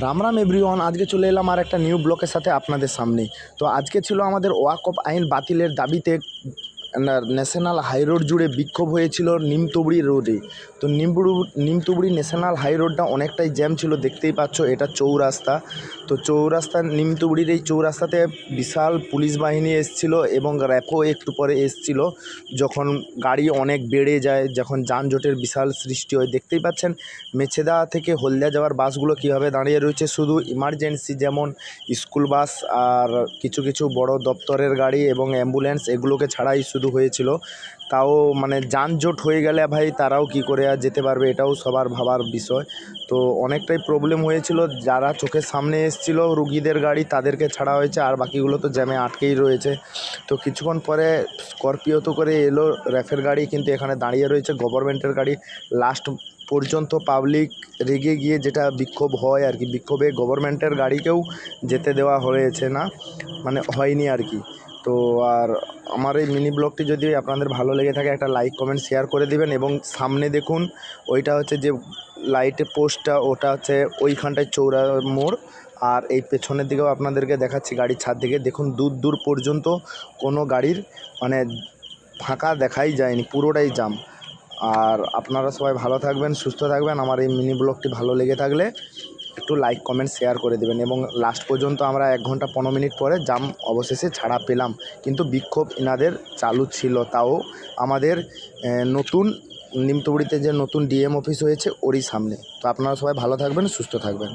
Ram Ram everyone, আজকে চলে এলাম আর একটা নিউ ব্লকের সাথে আপনাদের সামনে। তো আজকে ছিল আমাদের ওয়াকফ আইন বাতিলের দাবিতে ন্যাশনাল হাইরোড জুড়ে বিক্ষোভ হয়েছিল নিমতবড়ি রোডে। তো নিমতবড়ি ন্যাশনাল হাইরোডটা অনেকটাই জ্যাম ছিল, দেখতেই পাচ্ছ এটা চৌরাস্তা। তো চৌরাস্তা নিমতবড়ির এই চৌরাস্তাতে বিশাল পুলিশ বাহিনী এসছিল এবং র্যাপও একটু পরে এসছিল। যখন গাড়ি অনেক বেড়ে যায়, যখন যানজটের বিশাল সৃষ্টি হয়, দেখতেই পাচ্ছেন মেছেদা থেকে হলদিয়া যাওয়ার বাসগুলো কীভাবে দাঁড়িয়ে রয়েছে। শুধু ইমার্জেন্সি যেমন স্কুল বাস আর কিছু কিছু বড় দপ্তরের গাড়ি এবং অ্যাম্বুলেন্স এগুলোকে ছাড়াই শুধু হয়েছিল। তাও মানে যানজট হয়ে গেলে ভাই তারাও কি করে আর যেতে পারবে, এটাও সবার ভাবার বিষয়। তো অনেকটাই প্রবলেম হয়েছিল, যারা চোখের সামনে এসেছিলো রুগীদের গাড়ি তাদেরকে ছাড়া হয়েছে, আর বাকিগুলো তো জ্যামে আটকেই রয়েছে। তো কিছুক্ষণ পরে স্করপিও তো করে এলো র্যাফের গাড়ি, কিন্তু এখানে দাঁড়িয়ে রয়েছে গভর্নমেন্টের গাড়ি। লাস্ট পর্যন্ত পাবলিক রেগে গিয়ে যেটা বিক্ষোভ হয় আর কি, বিক্ষোভে গভর্নমেন্টের গাড়িকেও যেতে দেওয়া হয়েছে না, মানে হয়নি আর কি। তো আর আমার এই মিনি ব্লগটি যদি আপনাদের ভালো লেগে থাকে একটা লাইক কমেন্ট শেয়ার করে দিবেন। এবং সামনে দেখুন ওইটা হচ্ছে যে লাইটের পোস্টটা, ওটা হচ্ছে ওইখানটায় চৌরা মোড়। আর এই পেছনের দিকেও আপনাদেরকে দেখাচ্ছি গাড়ির ছাদ দিকে, দেখুন দূর দূর পর্যন্ত কোনো গাড়ির মানে ফাঁকা দেখাই যায়নি, পুরোটাই জাম। আর আপনারা সবাই ভালো থাকবেন, সুস্থ থাকবেন। আমার এই মিনি ব্লগটি ভালো লেগে থাকলে একটু লাইক কমেন্ট শেয়ার করে দেবেন। এবং লাস্ট পর্যন্ত আমরা 1 ঘন্টা 15 মিনিট পরে জাম অবশেষে ছাড়া পেলাম, কিন্তু বিক্ষোভ ইনাদের চালু ছিল। তাও আমাদের নতুন নিমতবড়িতে যে নতুন ডিএম অফিস হয়েছে ওরই সামনে। তো আপনারা সবাই ভালো থাকবেন, সুস্থ থাকবেন।